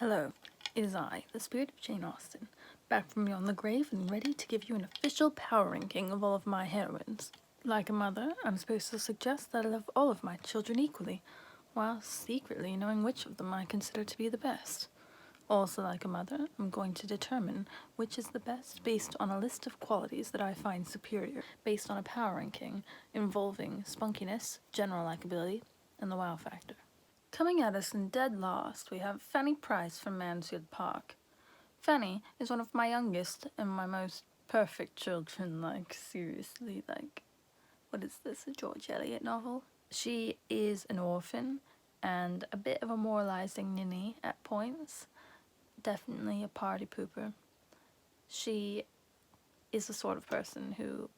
Hello, it is I, the spirit of Jane Austen, back from beyond the grave and ready to give you an official power ranking of all of my heroines. Like a mother, I'm supposed to suggest that I love all of my children equally, while secretly knowing which of them I consider to be the best. Also like a mother, I'm going to determine which is the best based on a list of qualities that I find superior, based on a power ranking involving spunkiness, general likability, and the wow factor. Coming at us in dead last, we have Fanny Price from Mansfield Park. Fanny is one of my youngest and my most perfect children, seriously, what is this, a George Eliot novel? She is an orphan and a bit of a moralizing ninny at points, definitely a party pooper. She is the sort of person who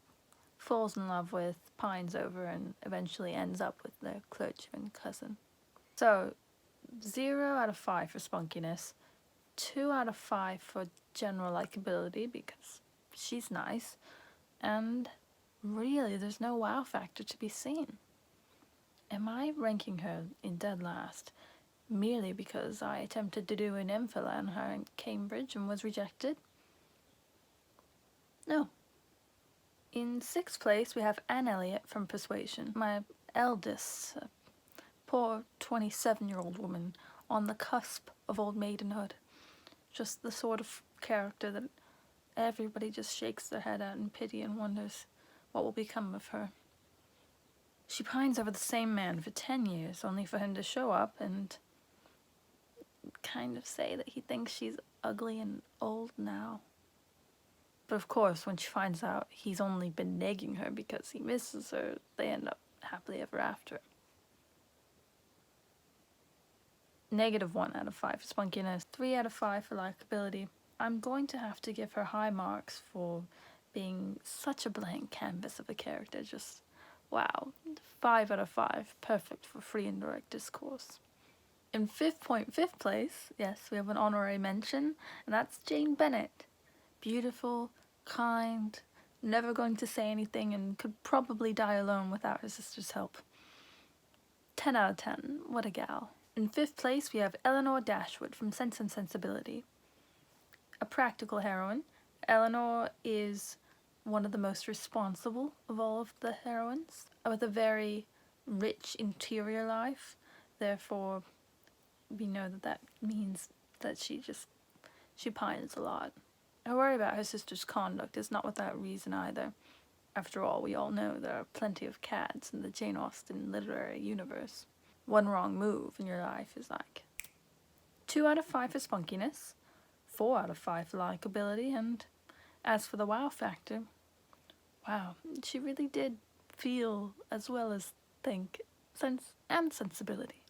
falls in love with, pines over, and eventually ends up with their clergyman cousin. So, 0 out of 5 for spunkiness, 2 out of 5 for general likability because she's nice, and really there's no wow factor to be seen. Am I ranking her in dead last merely because I attempted to do an MPhil on her in Cambridge and was rejected? No. In 6th place we have Anne Elliot from Persuasion, my eldest, poor 27-year-old woman on the cusp of old maidenhood. Just the sort of character that everybody just shakes their head at in pity and wonders what will become of her. She pines over the same man for 10 years, only for him to show up and kind of say that he thinks she's ugly and old now. But of course, when she finds out he's only been negging her because he misses her, they end up happily ever after. -1 out of 5 for spunkiness, 3 out of 5 for likability. I'm going to have to give her high marks for being such a blank canvas of a character. Just wow. 5 out of 5. Perfect for free and direct discourse. In 5th place, yes, we have an honorary mention, and that's Jane Bennet. Beautiful, kind, never going to say anything, and could probably die alone without her sister's help. 10 out of 10. What a gal. In 5th place, we have Marianne Dashwood from Sense and Sensibility. A practical heroine, Elinor is one of the most responsible of all of the heroines, with a very rich interior life. Therefore, we know that means that she pines a lot. Her worry about her sister's conduct is not without reason either. After all, we all know there are plenty of cads in the Jane Austen literary universe. One wrong move in your life is 2 out of 5 for spunkiness, 4 out of 5 for likability, and as for the wow factor, wow, she really did feel as well as think, sense, and sensibility.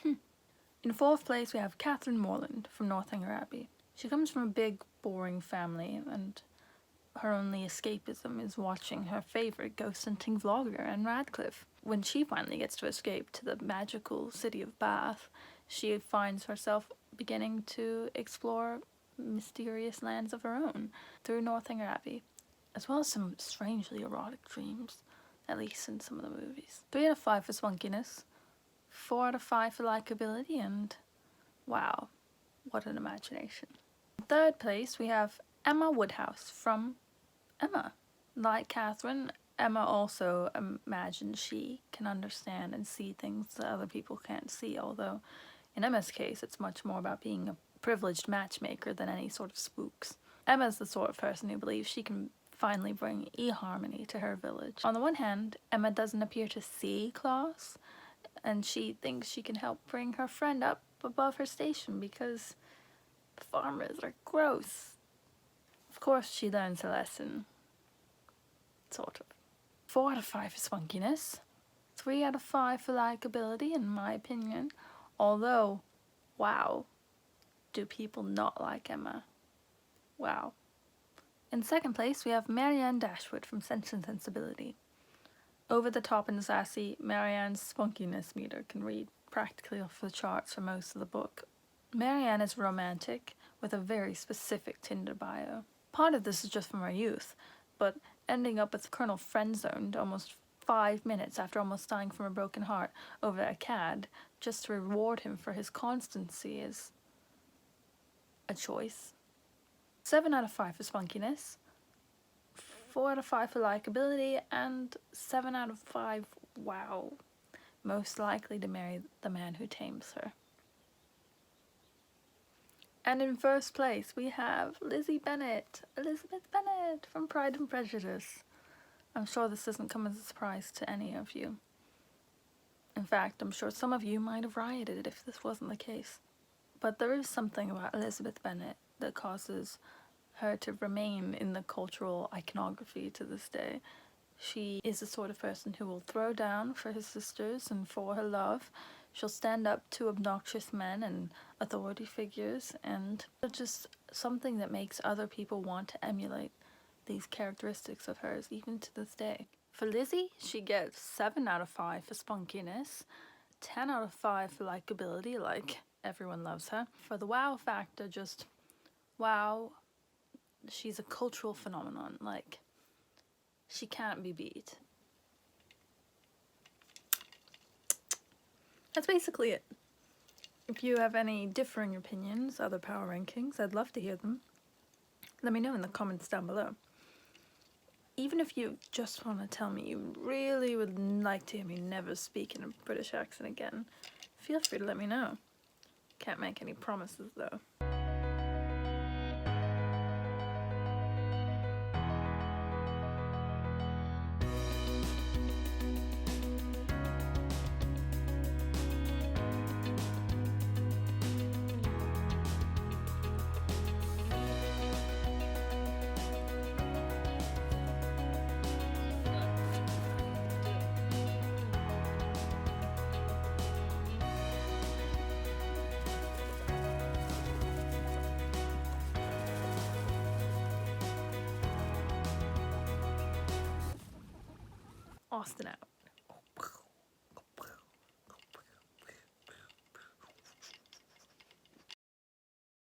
In 4th place, we have Catherine Morland from Northanger Abbey. She comes from a big, boring family, and her only escapism is watching her favorite ghost hunting vlogger, Anne Radcliffe. When she finally gets to escape to the magical city of Bath, she finds herself beginning to explore mysterious lands of her own through Northanger Abbey, as well as some strangely erotic dreams, at least in some of the movies. 3 out of 5 for spunkiness, 4 out of 5 for likability, and wow, what an imagination. In 3rd place, we have Emma Woodhouse from Emma. Like Catherine, Emma also imagines she can understand and see things that other people can't see, although in Emma's case it's much more about being a privileged matchmaker than any sort of spooks. Emma's the sort of person who believes she can finally bring eHarmony to her village. On the one hand, Emma doesn't appear to see class, and she thinks she can help bring her friend up above her station because farmers are gross. Of course, she learns her lesson. Sort of. 4 out of 5 for spunkiness. 3 out of 5 for likability, in my opinion. Although, wow, do people not like Emma? Wow. In 2nd place, we have Marianne Dashwood from Sense and Sensibility. Over the top and sassy, Marianne's spunkiness meter can read practically off the charts for most of the book. Marianne is romantic, with a very specific Tinder bio. Part of this is just from her youth, but ending up with Colonel friend-zoned almost 5 minutes after almost dying from a broken heart over a cad just to reward him for his constancy is a choice. 7 out of 5 for spunkiness, 4 out of 5 for likability, and 7 out of 5, wow, most likely to marry the man who tames her. And in first place we have Lizzie Bennet, Elizabeth Bennet from Pride and Prejudice. I'm sure this doesn't come as a surprise to any of you. In fact, I'm sure some of you might have rioted if this wasn't the case. But there is something about Elizabeth Bennet that causes her to remain in the cultural iconography to this day. She is the sort of person who will throw down for her sisters and for her love. She'll stand up to obnoxious men and authority figures, and just something that makes other people want to emulate these characteristics of hers even to this day. For Lizzie, she gets 7 out of 5 for spunkiness, 10 out of 5 for likability, like everyone loves her. For the wow factor, just wow, she's a cultural phenomenon, like she can't be beat. That's basically it. If you have any differing opinions, other power rankings, I'd love to hear them. Let me know in the comments down below. Even if you just want to tell me you really would like to hear me never speak in a British accent again, feel free to let me know. Can't make any promises though. Austen out.